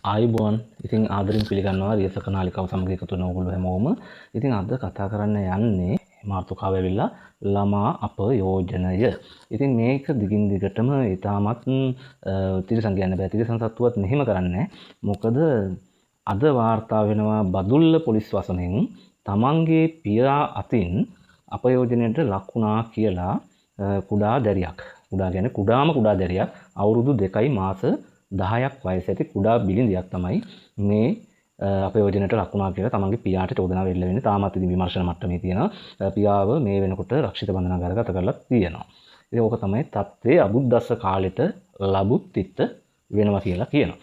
ආයුබෝවන්. ඉතින් ආදරෙන් පිළිගන්නවා රියසක නාලිකාව සමග එකතු වෙන ඕගොල්ලෝ හැමෝම. ඉතින් අද කතා කරන්න යන්නේ මාතෘකාව ඇවිල්ලා ළමා අපයෝජනය. ඉතින් මේක දිගින් දිගටම ඊටමත් තිරසං කියන්න බෑ. තිරසං සත්තුවත් මෙහෙම කරන්නේ. මොකද අද වාර්තා වෙනවා බදුල්ල පොලිස් වසමෙන් තමන්ගේ පියා අතින් අපයෝජනයට ලක් වුණා කියලා කුඩා දැරියක්. කුඩා කියන්නේ කුඩා දැරියක් අවුරුදු 2යි මාස 10ක් වයස ඇති කුඩා බිලිඳියක් තමයි මේ අපයෝජනයට ලක් වුණා කියලා තමන්ගේ පියාට චෝදනාව එල්ල වෙන්නේ. තාමත් ඉතින් විමර්ශන මට්ටමේ තියෙනවා. පියාව මේ වෙනකොට රක්ෂිත බන්ධනාගාරගත කරලා තියෙනවා. ඉතින් ඕක තමයි තත්ත්වයේ අබුද්දස්ස කාලෙට ලබුත්තිත්ත වෙනවා කියලා කියනවා.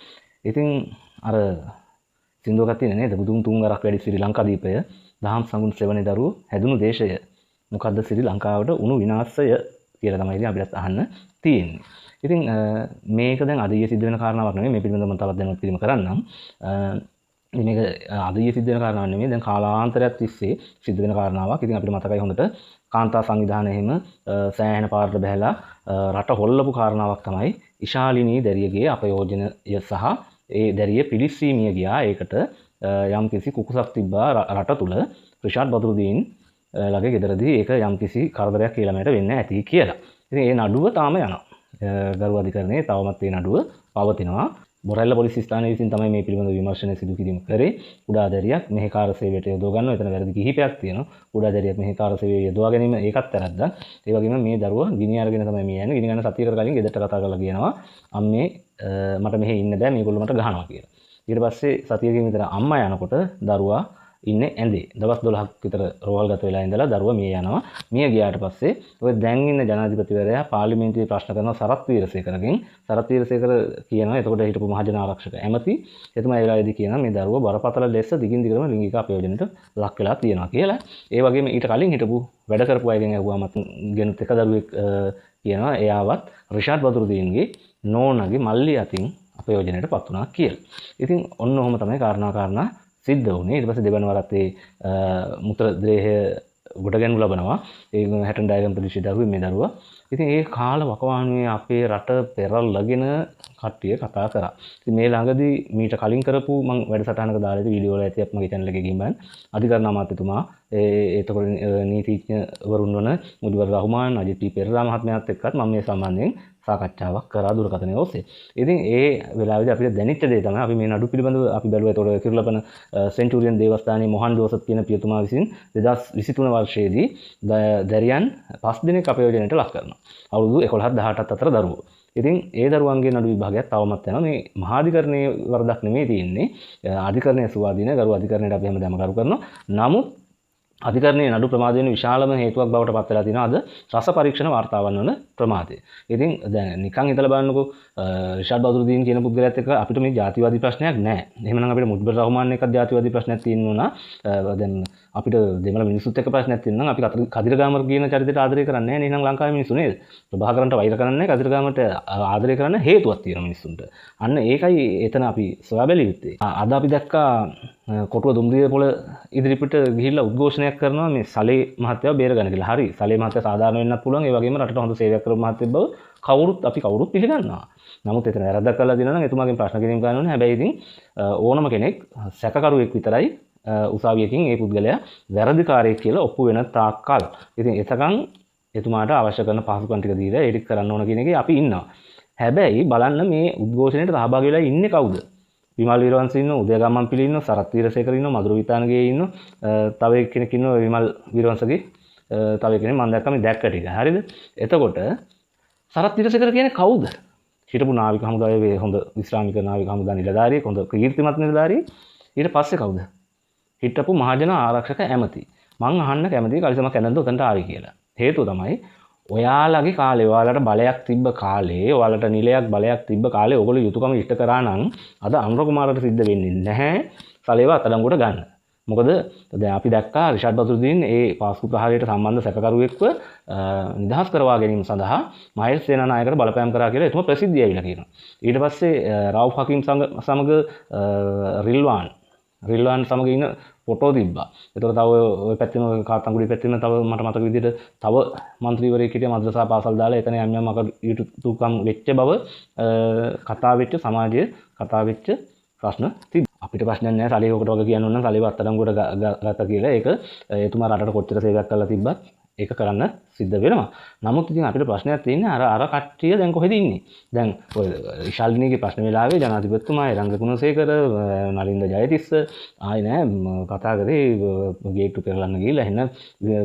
ඉතින් අර සින්දුවකක් තියෙන නේද? බුදුන් තුන් වරක් වැඩි ශ්‍රී ලංකාදීපය දහම් සංගුණ සෙවණේ දරුවෝ හැදුණු දේශය. මොකද්ද ශ්‍රී ලංකාවට උණු විනාශය කියලා තමයි ඉතින් අපිට අහන්න තියෙන්නේ. ඉතින් මේක දැන් අද ඊයේ සිද්ධ වෙන කාරණාවක් නෙමෙයි. මේ පිළිබඳව මම තවත් දැනුවත් කිරීම කරන්නම්. මේක අද ඊයේ සිද්ධ වෙන කාරණාවක් නෙමෙයි. දැන් කාලාන්තරයක් තිස්සේ සිද්ධ වෙන කාරණාවක්. ඉතින් අපිට මතකයි හොඳට කාන්තා සංවිධානය එහෙම සෑහෙන පාරට බහැලා රට හොල්ලපු කාරණාවක් තමයි ඉශාලිනී දැරියගේ අපයෝජනය සහ ඒ දැරිය පිලිස්සීමිය ගියා. ඒකට යම්කිසි කුකුසක් තිබ්බා රට තුල රිෂාඩ් බදුරුදීන් ලගේ ගෙදරදී ඒක යම්කිසි කරදරයක් කියලා මට වෙන්න ඇති කියලා. ඉතින් ඒ නඩුව තාම යනවා. ගරු අධිකරණයේ තවමත් මේ නඩුව පවතිනවා. බොරැල්ල පොලිස් ස්ථානයේ විසින් තමයි මේ පිළිබඳව විමර්ශනය සිදු කිරීම කරේ. කුඩා දැරියක් මෙහෙකාර සේවයට යොදව ගන්නවා. එතන වැරදි කිහිපයක් තියෙනවා. කුඩා දැරියක් මෙහෙකාර සේවයේ යොදවා ගැනීම ඒකත් වැරද්දක්. ඒ වගේම මේ දරුවා ගිනි අරගෙන තමයි මේ යන්නේ. ගිනි ගන්න සතියකට කලින් ගෙදරට කතා කරලා කියනවා අම්මේ මට මෙහෙ ඉන්න බෑ මේගොල්ලෝ මට ගහනවා කියලා. ඊට පස්සේ සතියකින් විතර අම්මා යනකොට දරුවා ඉන්නේ ඇඳේ. දවස් 12ක් විතර රෝහල්ගත වෙලා ඉඳලා දරුවා මිය යනවා. මිය ගියාට පස්සේ ඔය දැන් ඉන්න ජනාධිපතිවරයා පාර්ලිමේන්තුවේ ප්‍රශ්න කරනවා සරත් වීරසේකරගෙන්. සරත් වීරසේකර කියනවා එතකොට හිටපු මහජන ආරක්ෂක ඇමති එතුමා ඒ වෙලාවේදී කියනවා මේ දරුවා බරපතල ලෙස දිගින් දිගටම ලිංගික අපයෝජනයට ලක් වෙලා තියෙනවා කියලා. ඒ වගේම ඊට කලින් හිටපු වැඩ කරපු අයගෙන් අහුවාම ගෙනුත් එක දරුවෙක් කියනවා එයාවත් රිෂාඩ් බදුරුදීන්ගේ නෝනගේ මල්ලි අතින් අපයෝජනයට පත් වුණා කියලා. ඉතින් ඔන්න ඔහොම තමයි කාරණා සිද්ධ වුණේ. ඊට පස්සේ දෙවන වරත් ඒ මුත්‍ර ද්‍රේහය ගොඩ ගැනු ලබනවා. ඒ 60 ඩයගම් ප්‍රදේශයේ දරුවෙක් මේ දරුවා. ඉතින් ඒ කාල වකවානුවේ අපේ රට පෙරල්ලාගෙන කට්ටිය කතා කරා. ඉතින් මේ ළඟදී මීට කලින් කරපු මම වැඩසටහනක දාලා ඉති වීඩියෝ වල ඇතියක් මගේ channel එකේ ගිහින් බලන්න. අධිකරණ අමාත්‍යතුමා එතකොට නීතිඥවරුන් වන මුදිවර රහමාන් අජිත් පී පෙරේරා මහත්මයාත් එක්කත් මම මේ සම්බන්ධයෙන් සාකච්ඡාවක් කරා දුරකථනය ඔස්සේ. ඉතින් ඒ වෙලාවේදී අපිට දැනෙච්ච දේ තමයි අපි මේ නඩු පිළිබඳව අපි බැලුවා. ඒතකොට කිරුළපන සෙන්චුරියන් දේවස්ථානයේ මොහන් ජෝසප් කියන පියතුමා විසින් 2023 වර්ෂයේදී දැරියන් 5 දිනක අපයෝජනයට ලක් කරනවා. අවුරුදු 11 18 අතර දරුවෝ. ඉතින් ඒ දරුවන්ගේ නඩු විභාගයක් තවමත් යනවා. මේ මහාධිකරණයේ වරදක් නෙමෙයි තියෙන්නේ. අධිකරණයේ සුවාදීන ගරු අධිකරණයට අපි හැමදාම ගරු කරනවා. නමුත් අධිකරණයේ නඩු ප්‍රමාද වෙන විශාලම හේතුවක් බවට පත් වෙලා තියෙනවා අද රස පරීක්ෂණ වාර්තාවන් වල ප්‍රමාදය. ඉතින් දැන් නිකන් හිතලා බලන්නකෝ රිෂාඩ් බදුරුදීන් කියන පුද්ගලයාත් එක්ක අපිට මේ ජාතිවාදී ප්‍රශ්නයක් නැහැ. එහෙමනම් අපිට මුජිබුර් රහමාන් එක්ක ජාතිවාදී ප්‍රශ්නයක් තියෙනවා. දැන් අපිට දෙමළ මිනිස්සුත් එක්ක ප්‍රශ්නයක් තියෙනවා නම් අපි කදිරගාමර කියන චරිතයට ආදරය කරන්නේ නැහැ. එහෙනම් ලංකාවේ මිනිස්සු නේද? ප්‍රභාකරන්ට වෛර කරන්නේ නැහැ. කදිරගාමට ආදරය කරන්න හේතුවක් තියෙනවා මිනිස්සුන්ට. අන්න ඒකයි එතන අපි සොයා බැලිය යුත්තේ. අද අපි දැක්කා කොටුව දුම්රිය පොළ ඉදිරිපිට ගිහිල්ලා උද්ඝෝෂණයක් කරනවා මේ සලේ මහත්තයාව බේරගන්න කියලා. හරි. සලේ මහත්තයා සාධාරණ වෙන්නත් පුළුවන්. ඒ වගේම රටට හොඳ සේවයක් කරපු මහත්තයෙක් බව කවුරුත් පිළිගන්නවා. නමුත් එතන වැරද්දක් කරලා දිනවා නම් එතුමාගෙන් ප්‍රශ්න කිරීම කරන්න ඕනේ. හැබැයි ඉතින් ඕනම කෙනෙක් සැකකරුවෙක් විතරයි උසාවියකින් ඒ පුද්ගලයා වැරදිකාරයෙක් කියලා ඔප්පු වෙන තාක්කල්. ඉතින් එතකන් එතුමාට අවශ්‍ය කරන පහසුකම් ටික දීලා ඒක කරන්න ඕන කියන එකේ අපි ඉන්නවා. හැබැයි බලන්න මේ උද්ඝෝෂණයට සහභාගී වෙලා ඉන්නේ කවුද? විමල් වීරවංශ ඉන්නවා, උදයගම්මන් පිළි ඉන්නවා, සරත් වීරසේකර ඉන්නවා, මధుර විතානගේ ඉන්නවා, තව එක්කෙනෙක් ඉන්නවා විමල් වීරවංශගේ තව එක්කෙනෙක් මම දැක්කම දැක්ක ටික. හරිද? එතකොට සරත් වීරසේකර කියන්නේ කවුද? හිටපු නාවික හමුදාවේ හොඳ විශ්‍රාමික නාවික හමුදා නිලධාරියෙක්, හොඳ කීර්තිමත් නිලධාරියෙක්. ඊට පස්සේ කවුද? හිටපු මහජන ආරක්ෂක ඇමති. මං අහන්න කැමතියි කලිසමක් ඇඳන්ද උතන්ට ආවි කියලා. හේතුව තමයි ඔයාලගේ කාලේ ඔයාලට බලයක් තිබ්බ කාලේ ඔයාලට නිලයක් බලයක් තිබ්බ කාලේ ඔයගොල්ලෝ යුතුයකම ඉෂ්ට කරා නම් අද අනුර කුමාරට සිද්ධ වෙන්නේ නැහැ සලේව අතඩංගුවට ගන්න. මොකද දැන් අපි දැක්කා රිෂාඩ් බදුරුදීන් ඒ පාස්කු ප්‍රහාරයට සම්බන්ධ සැකකරුවෙක්ව නිදහස් කරවා ගැනීම සඳහා මහේෂ් සේනානායකට බලපෑම් කරා කියලා එතුමා ප්‍රසිද්ධිය ඇවිල්ලා කියනවා. ඊට පස්සේ රවුෆ් හකීම් සමග රිල්වාන් සමග ඉන්න ෆොටෝ තිබ්බා. ඒතකොට තව ඔය පැත්තෙම කාතංගුඩි පැත්තෙම තව මට මතක විදිහට තව മന്ത്രിවරයෙක් හිටියා මද්‍රසා පාසල් දාලා එතන යම් යම් යුතුයකම් වෙච්ච බව කතා වෙච්ච සමාජයේ කතා වෙච්ච ප්‍රශ්න තිබ්බා. අපිට ප්‍රශ්නයක් නැහැ සල්ලි ඔකට වගේ කියන්න ඕන නම් සල්ලි අත්අඩංගුවට ගත්තා කියලා ඒක එතුමා රටට කොච්චර සේවයක් කළා තිබ්බත් ඒක කරන්න සිද්ධ වෙනවා. නමුත් ඉතින් අපිට ප්‍රශ්නයක් තියෙන්නේ අර කට්ටිය දැන් කොහෙද ඉන්නේ? දැන් ඔය ඉෂාල්නීගේ ප්‍රශ්න වෙලාවේ ජනාධිපතිතුමා රංග ගුණසේකර නලින්ද ජයතිස්ස ආයේ නෑ කතා කරේ ගේට්ටු පෙරලන්න ගිහලා එහෙනම්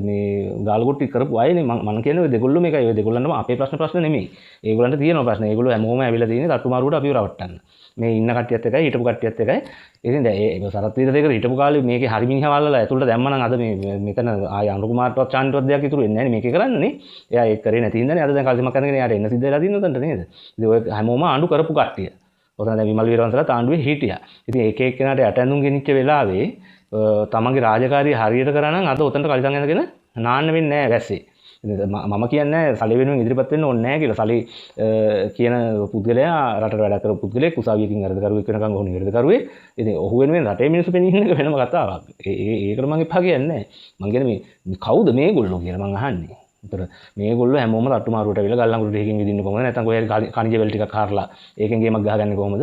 මේ ගාලගොට්ටි කරපු අයනේ මම කියන්නේ ඔය දෙගොල්ලෝ මේකයි ඔය දෙගොල්ලන්ටම අපේ ප්‍රශ්න නෙමෙයි. ඒගොල්ලන්ට තියෙනවා ප්‍රශ්න. ඒගොල්ලෝ හැමෝම ඇවිල්ලා තියෙන්නේ තට්ටු මාරුවට අපිව රවට්ටන්න. මේ ඉන්න කට්ටියත් එකයි හිටපු කට්ටියත් එකයි. ඉතින් දැන් ඒ සරත් විදිහට හිටපු කාලේ මේකේ හරි මිනිහා වල්ලලා ඇතුළට දැම්මනම් අද මේ මෙතන ආය අනුරු කුමාරටවත් චාන්ටවත් දෙයක් ඉතුරු වෙන්නේ නැහැ නේ මේකේ කරන්නනේ. එයා ඒක කරේ නැති හින්දානේ අද දැන් කල්සිමක් කරනගෙන යාට එන්න සිද්ධ වෙලා තියෙන උතන්ට නේද? ඉතින් ඔය හැමෝම ආණ්ඩු කරපු කට්ටිය. ඔතන දැන් විමල් වීරවංශලා ආණ්ඩුවේ හිටියා. ඉතින් එක එක්කෙනාට යට ඇඳුම් ගෙනිච්ච වෙලාවේ තමන්ගේ රාජකාරිය හරියට කරා නම් අද උතන්ට කල්සම් ඇඳගෙන නාන්න වෙන්නේ නැහැ වැස්සේ. මම කියන්නේ සල්ලි වෙනුවෙන් ඉදිරිපත් වෙන්න ඕනේ නැහැ කියලා. සල්ලි කියන පුද්ගලයා රටට වැඩ කරපු පුද්ගලෙක් උසාවියකින් අර්ධකරුවෙක් වෙනකන් ඔහු නිර්ධකරුවෙක්. ඉතින් ඔහු වෙනුවෙන් රටේ මිනිස්සු පෙනී ඉන්න එක වෙනම කතාවක්. ඒකට මම එපා කියන්නේ නැහැ. මම කියන්නේ මේ කවුද මේගොල්ලෝ කියලා මම අහන්නේ. ඒතර මේගොල්ලෝ හැමෝම තට්ටු මාරුවට ඇවිල්ලා ගල්ලංගුට ටිකකින් විදින්න කොහොමද? නැත්නම් කොහේ හරි කණිජ වෙල් ටිකක් හරලා ඒකෙන් ගේමක් ගහගන්නේ කොහොමද?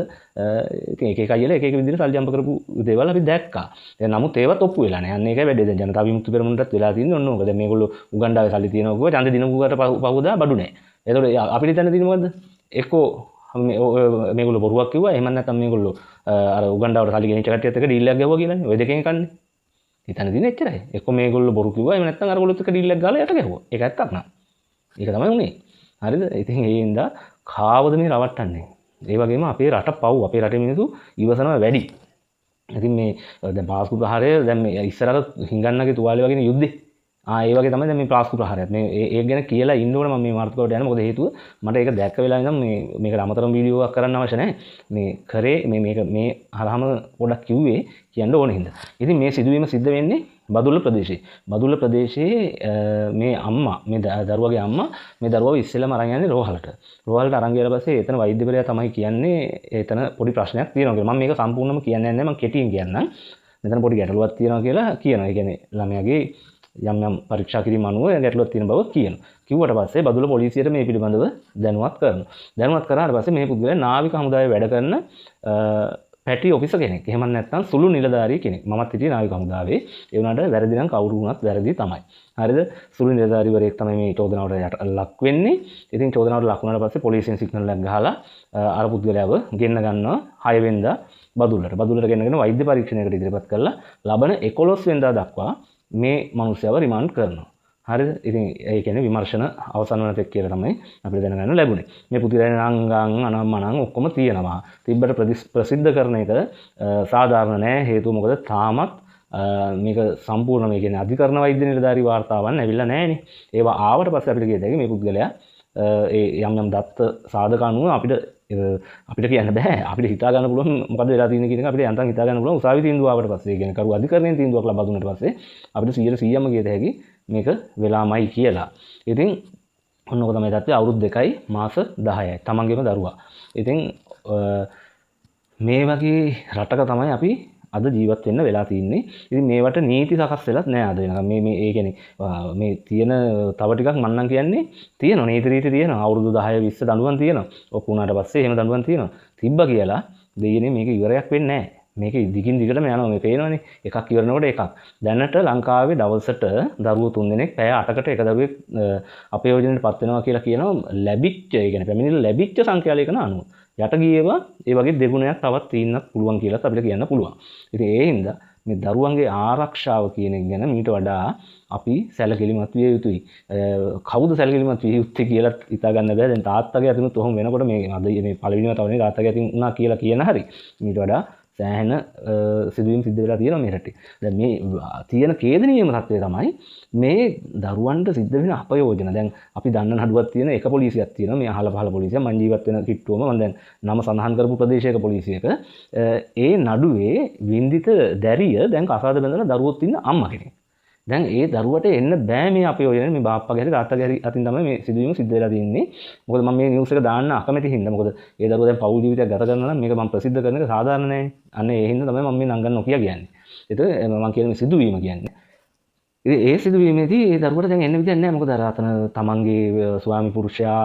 ඉතින් එක එක අයලා එක එක විදිහට සල්ලි ජම්ප කරපු දේවල් අපි දැක්කා. දැන් නමුත් ඒවත් ඔප්පු වෙලා නැහැ. අන්න ඒකයි වැඩේ. දැන් ජනතා විමුක්ති පෙරමුණටත් වෙලා තියෙන්නේ ඔන්න ඕක. දැන් මේගොල්ලෝ උගණ්ඩාවේ සල්ලි තියනවා කිව්වා ඡන්ද දිනපුවට පහුදා බඩු නැහැ. ඒතකොට අපිට හිතන්න තියෙන්නේ මොකද්ද? එක්කෝ මේගොල්ලෝ බොරුවක් කිව්වා. එහෙම නැත්නම් මේගොල්ලෝ අර උගණ්ඩාවට සල්ලි ගෙනිච්ච කට්ටියත් එක්ක ඩීල් එකක් ගැව්වා කියලානේ. ඔය දෙකෙන් කන්නේ. හිතන්න තියෙන්නේ එච්චරයි. එක්කෝ මේගොල්ලෝ බොරු කිව්වා. එහෙම නැත්නම් අරගොල්ලොත් එක්ක ඩීල් එකක් ගාලා යට ගැහුවා. ඒක ඇත්තක් නෑ. ඒක තමයි උනේ. හරිද? ඉතින් ඒ හින්දා කාවද මේ රවට්ටන්නේ? ඒ වගේම අපේ රට පව් අපේ රටේ මිනිස්සු ඉවසනවා වැඩි. ඉතින් මේ දැන් පාස්කු ප්‍රහාරය දැන් මේ ඉස්සරහට හිඟන්නගේ තුවාලේ වගේ යුද්ධේ. ඒ වගේ තමයි දැන් මේ පාස්කු ප්‍රහාරයත්. මේ ඒක ගැන කියලා ඉන්න ඕන මම මේ මාතෘකාවට යන්නේ. මොකද හේතුව මට ඒක දැක්ක වෙලාව ඉඳන් මේකට අමතරම වීඩියෝ එකක් කරන්න අවශ්‍ය නැහැ. මේ කරේ මේ හරහම පොඩක් කිව්වේ කියන්න ඕන හින්දා. ඉතින් මේ සිදුවීම සිද්ධ වෙන්නේ බදුල්ල ප්‍රදේශයේ. බදුල්ල ප්‍රදේශයේ මේ අම්මා මේ දරුවගේ අම්මා මේ දරුවව ඉස්සෙල්ලාම අරන් යන්නේ රෝහලට. රෝහලට අරන් ගියාට පස්සේ එතන වෛද්‍යවරයා තමයි කියන්නේ එතන පොඩි ප්‍රශ්නයක් තියෙනවා කියලා. මම මේක සම්පූර්ණයෙන්ම කියන්නේ නැහැ. මම කෙටියෙන් කියන්නම්. මෙතන පොඩි ගැටලුවක් තියෙනවා කියලා කියනවා. ඒ කියන්නේ ළමයාගේ යම් පරීක්ෂා කිරීම අනුව ගැටලුවක් තියෙන බව කියනවා. කිව්වට පස්සේ බදුල්ල පොලිසියට මේ පිළිබඳව දැනුවත් කරනවා. දැනුවත් කරාට පස්සේ මේ පුද්ගලයා නාවික හමුදාවේ වැඩ කරන පැටි ඔෆිසර් කෙනෙක්. එහෙම නැත්නම් සුළු නිලධාරී කෙනෙක්. මමත් හිටියේ නාවික හමුදාවේ. ඒ වුණාට වැරදි නම් කවුරු වුණත් වැරදි තමයි. හරිද? සුළු නිලධාරීවරයෙක් තමයි මේ චෝදනාවට ලක් වෙන්නේ. ඉතින් චෝදනාවට ලක් වුණාට පස්සේ පොලිසියෙන් සිග්නල් එකක් ගහලා අර පුද්ගලයාව ගෙන්න ගන්නවා 6 වෙනිදා බදුල්ලට. බදුල්ලට ගෙන්නගෙන වෛද්‍ය පරීක්ෂණයකට ඉදිරිපත් කරලා ලබන 11 වෙනිදා දක්වා මේ මිනිස්යාව රිමාන්ඩ් කරනවා. හරිද? ඉතින් ඒ කියන්නේ විමර්ශන අවසන් වන තෙක් කියලා තමයි අපිට දැනගන්න ලැබුණේ. මේ පුතිරයන් අංගම් අනම්මනම් ඔක්කොම තියෙනවා. තිබ්බට ප්‍රසිද්ධ කරන එක සාධාරණ නෑ. හේතුව මොකද තාමත් මේක සම්පූර්ණ මේ කියන්නේ අධිකරණ වෛද්‍ය නිලධාරී වාර්තාවන් ඇවිල්ලා නෑනේ. ඒවා ආවට පස්සේ අපිට කියත හැකි මේ පුද්ගලයා ඒ යම් දත්ත සාධක අනුව අපිට කියන්න බෑ. අපිට හිතා ගන්න පුළුවන් මොකද වෙලා තියෙන්නේ කියන එක අපිට යන්තම් හිතා ගන්න පුළුවන් උසාවි තීන්දුව ආවට පස්සේ. කියන්නේ කරු අධිකරණයෙන් තීන්දුවක් ලබා දුන්නාට පස්සේ අපිට 100%ම කියත හැකි මේක වෙලාමයි කියලා. ඉතින් ඔන්නක තමයි තත්ත්වය. අවුරුදු 2යි මාස 10යි. තමන්ගේම දරුවා. ඉතින් මේ වගේ රටක තමයි අපි අද ජීවත් වෙන්න වෙලා තින්නේ. ඉතින් මේවට නීති සකස් වෙලත් නෑ අද වෙනකම්. මේ ඒ කියන්නේ මේ තියෙන තව ටිකක් මම නම් කියන්නේ තියෙනවා නීති රීති තියෙනවා. අවුරුදු 10 20 දඬුවම් තියෙනවා. ඔප්පු වුණාට පස්සේ එහෙම දඬුවම් තියෙනවා. තිබ්බා කියලා දෙයියනේ මේක ඉවරයක් වෙන්නේ නෑ. මේක දිගින් දිගටම යනවා. මේ පේනවනේ. එකක් ඉවරනකොට එකක්. දැනට ලංකාවේ දවසට දරුවෝ 3 දෙනෙක් පැය 8කට එක දරුවෙක් අපයෝජනයට පත් වෙනවා කියලා කියනවා. ලැබිච්ච ඒ කියන්නේ පැමිණිලි ලැබිච්ච සංඛ්‍යාලයකන අනුව. යට ගියේවා ඒ වගේ දෙගුණයක් තවත් තියෙන්නත් පුළුවන් කියලාත් අපිට කියන්න පුළුවන්. ඉතින් ඒ හින්දා මේ දරුවන්ගේ ආරක්ෂාව කියන එක ගැන මීට වඩා අපි සැලකිලිමත් විය යුතුයි. කවුද සැලකිලිමත් විය යුත්තේ කියලා හිතා ගන්න බෑ. දැන් තාත්තගේ අතිනුත් ඔහොම වෙනකොට මේ අද මේ පළවෙනිම තවනේ තාත්තගේ අතින් වුණා කියලා කියන හරි. මීට වඩා සෑහෙන සිදුවීම් සිද්ධ වෙලා තියෙනවා මේ රටේ. දැන් මේ තියෙන ඛේදනීයම තත්ත්වය තමයි මේ දරුවන්ට සිද්ධ වෙන අපයෝජන. දැන් අපි දන්න නඩුවක් තියෙන එක පොලිසියක් තියෙනවා. මේ අහල පහල පොලිසිය. මං ජීවත් වෙන කිට්ටුවම මම දැන් නම සඳහන් කරපු ප්‍රදේශයක පොලිසියක ඒ නඩුවේ වින්දිත දැරිය දැන් කසාද බැඳලා දරුවොත් ඉන්න අම්මා කෙනෙක්. දැන් ඒ දරුවට එන්න බෑ මේ අපයෝජන. මේ බාප්පගේ හරි තාත්තගේ හරි අතින් තමයි මේ සිදුවීම සිද්ධ වෙලා තියෙන්නේ. මොකද මම මේ නිවුස් එක දාන්න අකමැති හින්දා. මොකද ඒ දරුවා දැන් පෞල් ජීවිතයක් ගත කරනවා නම් මේක මම ප්‍රසිද්ධ කරන එක සාධාරණ නෑනේ. අන්න ඒ හින්දා තමයි මම මේ නංගන් නොකිය කියන්නේ. ඒක මම කියන මේ සිදුවීම කියන්නේ. ඉතින් ඒ සිදුවීමේදී ඒ දරුවට දැන් එන්න විදියක් නෑ. මොකද අර අතන තමන්ගේ ස්වාමි පුරුෂයා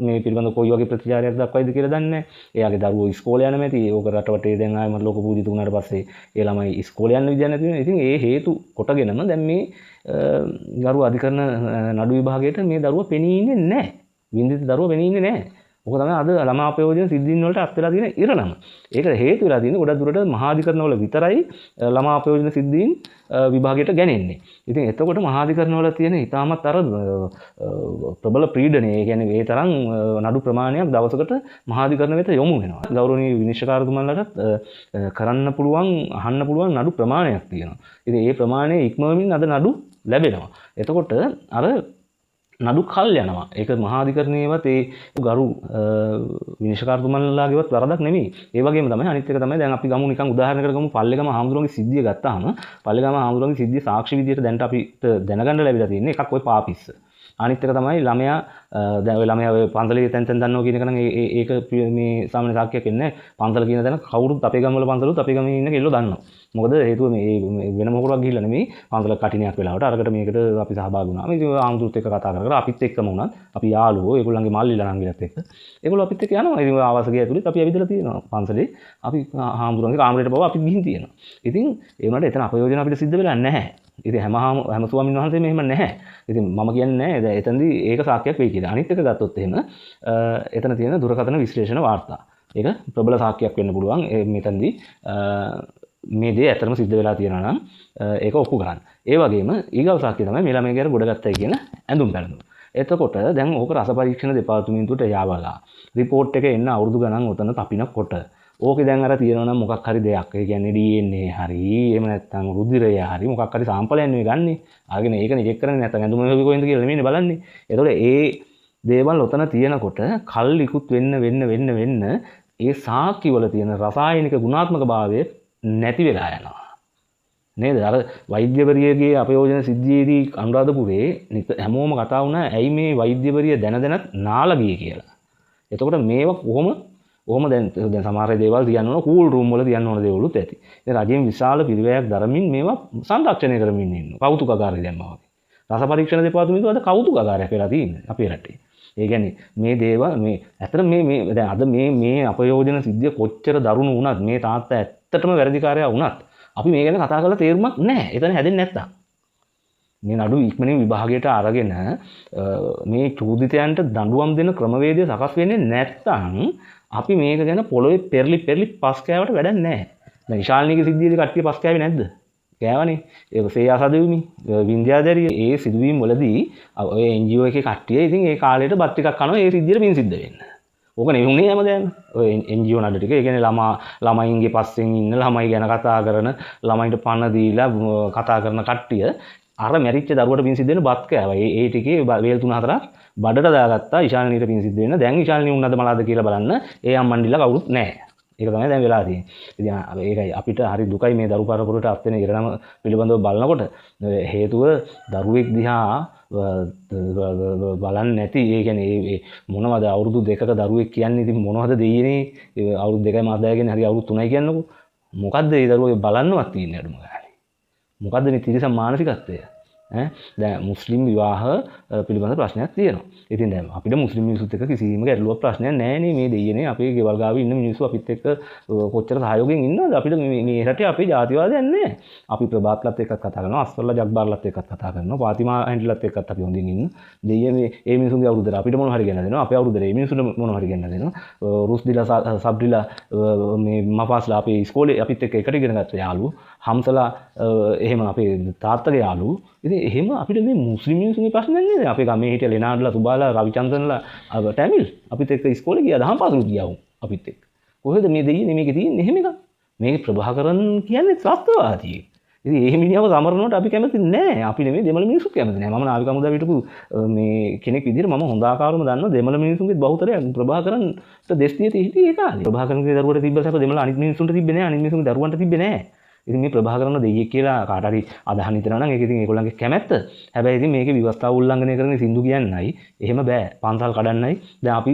මේ පිළිබඳ කොයි වගේ ප්‍රතිචාරයක් දක්වයිද කියලා දන්නේ නැහැ. එයාගේ දරුවෝ ඉස්කෝලේ යන මැති. ඕක රටවටේ දැන් ආයෙම ලෝක පූජිත වුණාට පස්සේ ඒ ළමයි ඉස්කෝලේ යන්න විදියක් නැති වෙනවා. ඉතින් ඒ හේතු කොටගෙනම දැන් මේ ගරු අධිකරණ නඩු විභාගයට මේ දරුවා පෙනී ඉන්නේ නැහැ. වින්දිත දරුවා පෙනී ඉන්නේ නැහැ. ඔක තමයි අද ළමා අපයෝජන සිද්ධීන් වලට අත් වෙලා තියෙන ඉරණම. ඒකට හේතු වෙලා තියෙන්නේ ගොඩක් දුරට මහාධිකරණ වල විතරයි ළමා අපයෝජන සිද්ධීන් විභාගයට ගැනෙන්නේ. ඉතින් එතකොට මහාධිකරණ වල තියෙන ඉතාමත් අර ප්‍රබල පීඩනය, ඒ කියන්නේ ඒ තරම් නඩු ප්‍රමාණයක් දවසකට මහාධිකරණ වෙත යොමු වෙනවා. ගෞරවනීය විනිශ්චයකාරතුමන්ලට කරන්න පුළුවන්, අහන්න පුළුවන් නඩු ප්‍රමාණයක් තියෙනවා. ඉතින් ඒ ප්‍රමාණය ඉක්මවමින් අද නඩු ලැබෙනවා. එතකොට අර නඩු කල් යනවා. ඒක මහාධිකරණයේවත් ඒ ගරු විනිශ්චයකාරතුමන්ලාගේවත් වරදක් නෙමෙයි. ඒ වගේම තමයි අනිත් එක තමයි දැන් අපි ගමු නිකන් උදාහරණයකට ගමු පල්ලේගම හාමුදුරුවන්ගේ සිද්ධිය ගත්තාම පල්ලේගම හාමුදුරුවන්ගේ සිද්ධිය සාක්ෂි විදියට දැන්ට අපිට දැනගන්න ලැබිලා තියෙන්නේ එකක් ওই පාපිස්ස. අනිත් එක තමයි ළමයා දැන් ඔය ළමයා ඔය පන්සලේ තැන් දන්නවා කියන එක නම් ඒක මේ සාමාන්‍ය සාක්ෂියක් එන්නේ පන්සල කියන තැන කවුරුත් අපේ ගම් වල පන්සලුත් අපේ ගමේ ඉන්න කෙල්ලෝ දන්නවා. මොකද හේතුව මේ වෙන මොකටවත් ගිහිල්ලා නෙමෙයි පන්සල කටිනයක් වෙලාවට අරකට මේකට අපි සහභාගී වුණා. මේ ආම්දුරුත් එක්ක කතා කර කර අපිත් එක්කම වුණත් අපි යාළුවෝ ඒගොල්ලන්ගේ මල්ලිලා නංගිලත් එක්ක ඒගොල්ලෝ අපිත් එක්ක යනවා. ඉතින් ආවාසගය ඇතුළේ අපි ඇවිදලා තියෙනවා පන්සලේ. අපි ආම්දුරුන්ගේ කාමරේට පව අපි ගිහින් තියෙනවා. ඉතින් ඒ වුණාට එතන අපයෝජන අපිට සිද්ධ වෙලා නැහැ. ඉතින් හැම ස්වාමීන් වහන්සේම එහෙම නැහැ. ඉතින් මම කියන්නේ නැහැ එතනදී ඒක සාක්ෂියක් වෙයි කියලා. අනිත් එක ගත්තොත් එහෙම එතන තියෙන දුරකථන විශ්ලේෂණ වාර්තා. ඒක ප්‍රබල සාක්ෂියක් වෙන්න පුළුවන්. මෙතනදී මේ දේ ඇත්තටම සිද්ධ වෙලා තියෙනවා නම් ඒක ඔප්පු කරන්න. ඒ වගේම ඊගව සාක්ෂිය තමයි මේ ළමයි ගැන ගොඩගත්තයි කියන ඇඳුම් පැළඳුම්. එතකොට දැන් ඕක රස පරීක්ෂණ දෙපාර්තමේන්තුවට යවලා රිපෝට් එක එන්න අවුරුදු ගණන් උතන තපිනකොට ඕකේ දැන් අර තියෙනවා නම් මොකක් හරි දෙයක්. ඒ කියන්නේ DNA හරි එහෙම නැත්නම් රුධිරය හරි මොකක් හරි සාම්පලයක් නෙවෙයි ගන්නෙ. අරගෙන ඒකනේ චෙක් කරන්නේ නැත්නම් ඇඳුම හොයපු කොහෙන්ද කියලා නෙමෙයිනේ බලන්නේ. එතකොට ඒ දේවල් උතන තියෙනකොට කල් ඉක්ුත් වෙන්න ඒ සාක්ෂි වල තියෙන රසායනික ගුණාත්මක භාවය නැති වෙලා යනවා. නේද? අර වෛද්‍යවරියගේ අපයෝජන සිද්ධියේදී අනුරාධපුරේ හැමෝම කතා වුණා ඇයි මේ වෛද්‍යවරිය දැනදැනත් නාලා ගියේ කියලා. එතකොට මේවා කොහොම දැන් සමහර දේවල් තියන්න ඕන කූල් රූම් වල තියන්න ඕන දේවලුත් ඇති. ඉතින් රජයෙන් විශාල පිරිවැයක් දරමින් මේවා සංරක්ෂණය කරමින් ඉන්නවා. කෞතුකාගාරය දැම්මා වගේ. රස පරීක්ෂණ දෙපාර්තමේන්තුව අද කෞතුකාගාරයක් වෙලා තියෙන්නේ අපේ රටේ. ඒ කියන්නේ මේ දේවල් මේ ඇත්තට මේ දැන් අද මේ අපයෝජන සිද්ධිය කොච්චර දරුණු වුණත් මේ තාත්තා ඇත්තටම වැරදිකාරයා වුණත් අපි මේ ගැන කතා කරලා තේරුමක් නැහැ. එතන හැදෙන්නේ නැත්තම්. මේ නඩු ඉක්මනින් විභාගයට අරගෙන මේ චූදිතයන්ට දඬුවම් දෙන ක්‍රමවේදය සකස් වෙන්නේ නැත්තම් අපි මේක ගැන පොළොවේ පෙරලි පස් කෑවට වැඩක් නැහැ. දැන් විශාල්නීගේ සිද්ධියේදී කට්ටිය පස් කෑවේ නැද්ද? කෑවනේ. ඒක සේයා සදෙවිනි වින්ද්‍යාදරිය ඒ සිදුවීම් වලදී ඔය NGO එකේ කට්ටිය ඉතින් ඒ කාලේට බත් ටිකක් කනවා ඒ සිද්ධියට පින් සිද්ධ වෙන්න. ඕක නෙවෙන්නේ හැමදාම. ඔය NGO නඩ ටික ඒ කියන්නේ ළමයින්ගේ පස්සෙන් ඉන්න ළමයි ගැන කතා කරන ළමයින්ට පණ දීලා කතා කරන කට්ටිය අර මැරිච්ච දරුවට පින් සිද්ධ වෙන බත් කෑවා. ඒ ටිකේ වේල් 3-4ක් බඩට දාගත්තා ඉශාල්නීට පින් සිද්ධ වෙන. දැන් ඉශාල්නී උන්නද මලාද කියලා බලන්න ඒ අම්මන්ඩිලා කවුරුත් නැහැ. ඒක තමයි දැන් වෙලා තියෙන්නේ. ඉතින් ඒකයි අපිට හරි දුකයි මේ දරු පරපුරට අත් වෙන ඉරණම පිළිබඳව බලනකොට. හේතුව දරුවෙක් දිහා බලන්නේ නැති. ඒ කියන්නේ මොනවද අවුරුදු 2ක දරුවෙක් කියන්නේ ඉතින් මොනවද දෙයිනේ අවුරුදු 2යි මාස 10 කියන්නේ හරි අවුරුදු 3යි කියන්නකෝ. මොකද්ද ඒ දරුවගේ බලන්නවත් තියෙන්නේ අඩුම ගානේ. මොකද්ද මේ තිරසන් මානසිකත්වය? දැන් මුස්ලිම් විවාහ පිළිබඳ ප්‍රශ්නයක් තියෙනවා. ඉතින් දැන් අපිට මුස්ලිම් මිනිස්සුත් එක්ක කිසිම ගැටලුවක් ප්‍රශ්නයක් නැහැ නේ. මේ දෙයියනේ අපේ ගෙවල් ගාවේ ඉන්න මිනිස්සු අපිත් එක්ක කොච්චර සහයෝගයෙන් ඉන්නවද? අපිට මේ රටේ අපේ ජාතිවාදයක් නැහැ. අපි ප්‍රභාත්ලත් එක්කත් කතා කරනවා, අස්වල්ලා ජග්බාර්ලත් එක්කත් කතා කරනවා, පාතිමා ඇන්ඩිලත් එක්කත් අපි හොඳින් ඉන්න. දෙයිය මේ මිනිසුන්ගේ අවුරුද්දට අපිට මොන හරි ගෙනලා දෙනවා. අපේ අවුරුද්දට මේ මිනිසුන්ට මොන හරි ගෙනලා දෙනවා. රුස්දිලා සබ්රිලා මේ මපාස්ලා අපේ ඉස්කෝලේ අපිත් එක්ක එකට ඉගෙන ගත්ත යාළුවෝ. හම්සලා එහෙම අපේ තාත්තගේ යාළුවෝ. ඉතින් එහෙම අපිට මේ මුස්ලිම් මිනිස්සුන්ගේ ප්‍රශ්නයක් නේද? අපේ ගමේ හිටිය ලෙනාඩ්ලා තුබාලා රවිචන්ද්‍රන්ලා ටැමිල් අපිත් එක්ක ඉස්කෝලේ ගියා දහම් පාසලට ගියා වුන් අපිත් එක්ක. කොහෙද මේ දෙයියනේ මේකේ තියෙන්නේ එහෙම එකක්? මේක ප්‍රභාකරන් කියන්නේ ත්‍රස්තවාදී. ඉතින් ඒ මිනිහව සමරනකොට අපි කැමති නැහැ. අපි නෙමෙයි දෙමළ මිනිස්සු කැමති නැහැ. මම නාවික හමුදාවේ හිටපු මේ කෙනෙක් විදිහට මම හොඳ ආකාරවම දන්නවා දෙමළ මිනිස්සුන්ගේ බහුතරයක් ප්‍රභාකරන්ට දෙස් දියේ හිටියේ ඒ කාලේ. ප්‍රභාකරන්ගේ දරුවට තිබ්බ සැප දෙමළ අනිත් මිනිස්සුන්ට තිබ්බේ නැහැ. අනිත් මිනිස්සුන්ගේ දරුවන්ට තිබ්බේ නැහැ. ඉතින් මේ ප්‍රභාකරන දෙයියෙක් කියලා කාට හරි අදහන් හිතනවා නම් ඒක ඉතින් ඒගොල්ලන්ගේ කැමැත්ත. හැබැයි ඉතින් මේකේ විවස්ථාව උල්ලංඝනය කරන සින්දු කියන්නයි එහෙම බෑ. පන්සල් කඩන්නයි. දැන් අපි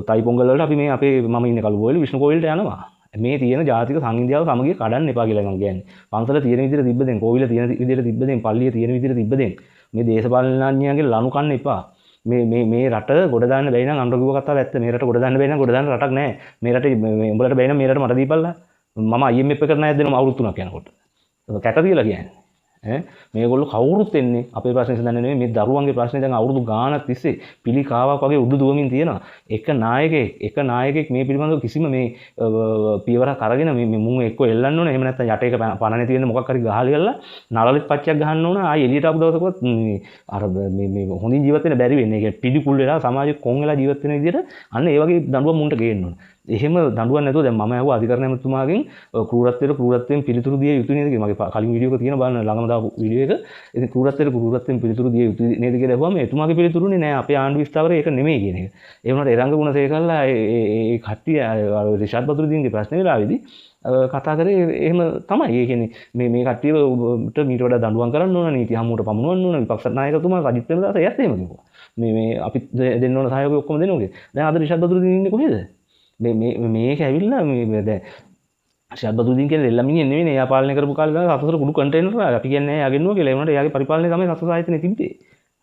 තයි පොංගල් වලට අපි මේ අපේ මම ඉන්නේ කළුබෝවිල විෂ්ණු කෝවිලට යනවා. මේ තියෙන ජාතික සංහිඳියාව සමගිය කඩන්න එපා කියලා මම කියන්නේ. පන්සල තියෙන විදිහට තිබ්බ දෙන්, කෝවිල තියෙන විදිහට තිබ්බ දෙන්, පල්ලිය තියෙන විදිහට තිබ්බ දෙන් මේ දේශපාලනඥයන්ගේ ලනු කන්න එපා. මේ රට ගොඩ දාන්න බැරි නම් අනුර කිව්ව කතාව ඇත්ත. මේ රට ගොඩ දාන්න බැරි නම් ගොඩ දාන්න රටක් නැහැ. මේ රටේ උඹලට බැරි නම් මේ රට මට දීපල්ලා. මම IMF එකට ණයක් දෙනවා අවුරුදු 3ක් යනකොට. කැට කියලා කියන්නේ. මේගොල්ලෝ කවුරුත් එන්නේ අපේ ප්‍රශ්නේ සඳහන් නෙමෙයි මේ දරුවන්ගේ ප්‍රශ්නේ දැන් අවුරුදු ගාණක් තිස්සේ පිළිකාවක් වගේ උඩු දුවමින් තියෙනවා. එක නායකයෙක් මේ පිළිබඳව කිසිම මේ පියවරක් අරගෙන මේ මුන් එක්ක එල්ලන්න ඕන. එහෙම නැත්නම් යට එක පණනේ තියෙන මොකක් හරි ගහලා ගල්ලා නළලෙත් පච්චයක් ගහන්න ඕන. ආයි එළියට ආපු දවසකවත් අර මේ හොඳින් ජීවත් වෙන්න බැරි වෙන්නේ. ඒක පිළිකුල් වෙලා සමාජෙ කොන් වෙලා ජීවත් වෙන විදිහට අන්න ඒ වගේ දඬුවම් මුන්ට ගේන්න ඕන. එහෙම දඬුවම් නැතුව දැන් මම ඇහුවා අධිකරණ ඇමතුමාගෙන් ක්‍රූරත්වයෙන් පිළිතුරු දිය යුතු නේද කියලා. මගේ කලින් වීඩියෝ එක තියෙන බලන්න ළඟම දාපු වීඩියෝ එක. ඉතින් ක්‍රූරත්වයෙන් පිළිතුරු දිය යුතු නේද කියලා ඇහුවම එතුමාගේ පිළිතුරුනේ නෑ අපේ ආණ්ඩු විස්තරය ඒක නෙමෙයි කියන එක. ඒ වුණාට එරංග ගුණසේකරලා ඒ කට්ටිය රිෂාඩ් බදුරුදීන්ගේ ප්‍රශ්න වෙලාවේදී කතා කරේ එහෙම තමයි. ඒ කියන්නේ මේ කට්ටියට මීට වඩා දඬුවම් කරන්න ඕන, නීති හමුවට පමුණවන්න ඕන, විපක්ෂ නායකතුමා රජිත් ප්‍රේමදාස එයත් එහෙම කිව්වා. මේ අපි දෙන්න ඕන සහයෝගය ඔක්කොම දෙන්න ඕනේ. දැන් අද රිෂාඩ් බදුරුදීන් ඉන්නේ කොහෙද? මේක ඇවිල්ලා මේ දැන් රිෂාඩ් බදුරුදීන් කියන්නේ දෙල්ලම් මිනිහෙක් නෙවෙයි. එයා පාලනය කරපු කාලේ සතර කුඩු කන්ටේනර් අපි කියන්නේ එයා ගෙන්නුවා කියලා. ඒ වුණාට එයාගේ පරිපාලනය තමයි සතර ආයතනේ තිබ්බේ.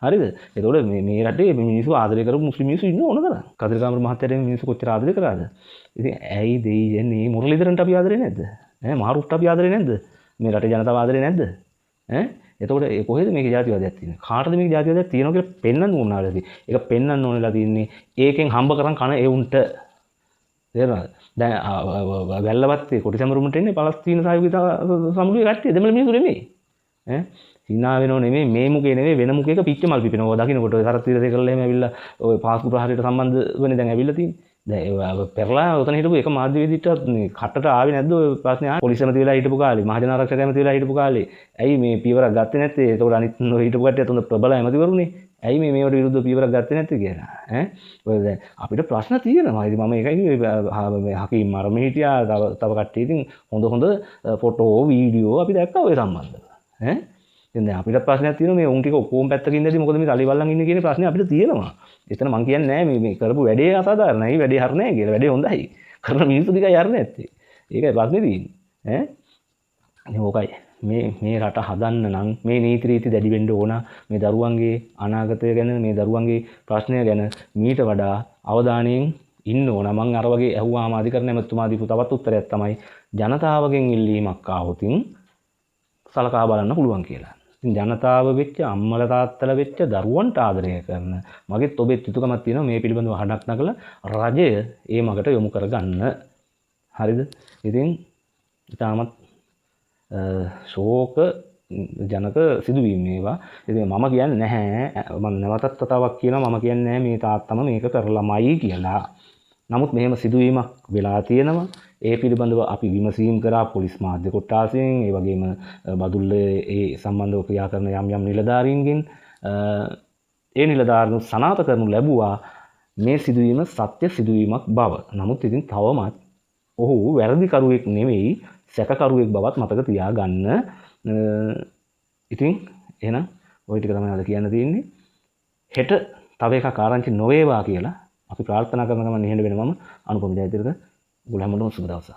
හරිද? එතකොට මේ රටේ මිනිස්සු ආදරය කරපු මුස්ලිම් මිනිස්සු ඉන්න ඕන තරම්. කදිර කාමර මහත්තයාට මිනිස්සු කොච්චර ආදරය කරාද? ඉතින් ඇයි දෙයියනේ මුරලිදරන්ට අපි ආදරේ නැද්ද? මාරුට්ට අපි ආදරේ නැද්ද? මේ රටේ ජනතාව ආදරේ නැද්ද? එතකොට කොහෙද මේකේ ජාතිවාදයක් තියෙන්නේ? කාටද මේකේ ජාතිවාදයක් තියෙනවා කියලා පෙන්වන්න ඕනලාද? ඒක පෙන්වන්න ඕනෙලා තියෙන්නේ ඒකෙන් හම්බ කරන් කන එවුන්ට. තේරෙනවද? දැන් වැල්ලවත්තේ කොටි සමරුමට එන්නේ පලස්තීන සහයෝගී සමුළුවේ කට්ටිය දෙමළ මිනිස්සු නෙමෙයි. සිනා වෙනව නෙමෙයි මේ මුකේ නෙමෙයි වෙන මුකේක පිච්ච මල් පිපෙනවා. දකින්නකොට ඔය සරත් විරසේ කරලා එහෙම ඇවිල්ලා ඔය පාස්කු ප්‍රහාරයට සම්බන්ධ වෙන්නේ දැන් ඇවිල්ලා තියෙන්නේ. දැන් පෙරලා උතන හිටපු එක මාධ්‍යවේදීට කටට ආවේ නැද්ද ඔය ප්‍රශ්නේ ආ පොලිස් ඇමති වෙලා හිටපු කාලේ මහජන ආරක්ෂක ඇමති වෙලා හිටපු කාලේ ඇයි මේ පියවරක් ගත්තේ නැත්තේ? ඒතකොට අනිත් හිටපු කට්ටියත් හොඳ ප්‍රබල ඇමතිවරුනේ. ඇයි මේවට විරුද්ධව පියවරක් ගත්තේ නැත්තේ කියලා. ඔය දැන් අපිට ප්‍රශ්න තියෙනවා. ඉතින් මම ඒකයි කිව්වේ හකීම් මරම හිටියා තව කට්ටිය ඉතින් හොඳ ෆොටෝ වීඩියෝ අපි දැක්කා ඔය සම්බන්ධව. දැන් අපිට ප්‍රශ්නයක් තියෙනවා මේ උන් ටික ඔක්කොම පැත්තකින් ඉඳදී මොකද මේ තලිබල්ලන් ඉන්නේ කියන ප්‍රශ්නේ අපිට තියෙනවා. එතන මං කියන්නේ නෑ මේ කරපු වැඩේ අසාධාරණයි, වැඩේ හරිය නෑ කියලා. වැඩේ හොඳයි. කරන මිනිස්සු ටිකයි හරිය නැත්තේ. ඒකයි ප්‍රශ්නේ තියෙන්නේ. ඕකයි. මේ රට හදන්න නම් මේ නීති රීති දැඩි වෙන්න ඕන. මේ දරුවන්ගේ අනාගතය ගැන, මේ දරුවන්ගේ ප්‍රශ්නය ගැන මීට වඩා අවධානයෙන් ඉන්න ඕන. මං අර වගේ ඇහුවාම අධිකරණ ඇමතුමා දීපු තවත් උත්තරයක් තමයි ජනතාවගෙන් ඉල්ලීමක් ආවොතින් සලකා බලන්න පුළුවන් කියලා. ජනතාව වෙච්ච අම්මලා තාත්තලා වෙච්ච දරුවන්ට ආදරය කරන මගෙත් ඔබෙත් යුතුයකමක් තියෙනවා මේ පිළිබඳව හඩක් නගලා රජය ඒ මගට යොමු කරගන්න. හරිද? ඉතින් ඊටමත් ශෝක ජනක සිදුවීම් මේවා. ඉතින් මම කියන්නේ නැහැ මම නැවතත් කතාවක් කියනවා මම කියන්නේ නැහැ මේ තාත්තම මේක කරලාමයි කියලා. නමුත් මෙහෙම සිදුවීමක් වෙලා තියෙනවා. ඒ පිළිබඳව අපි විමසීම් කරා පොලිස් මාධ්‍ය කොට්ටාසයෙන් ඒ වගේම බදුල්ලේ ඒ සම්බන්ධව ක්‍රියා කරන යම් නිලධාරීන්ගෙන් ඒ නිලධාරීන් සනාථ කරනු ලැබුවා මේ සිදුවීම සත්‍ය සිදුවීමක් බව. නමුත් ඉතින් තවමත් ඔහු වැරදිකරුවෙක් නෙවෙයි සැකකරුවෙක් බවත් මතක තියාගන්න. ඉතින් එහෙනම් ওই ටික තමයි අද කියන්න තියෙන්නේ. හෙට තව එකක් ආරංචි නොවේවා කියලා අපි ප්‍රාර්ථනා කරන ගමන් නිහඬ වෙන මම අනුපම ජයතිලක. ඔයගොල්ලෝ හැමෝටම සුබ දවසක්.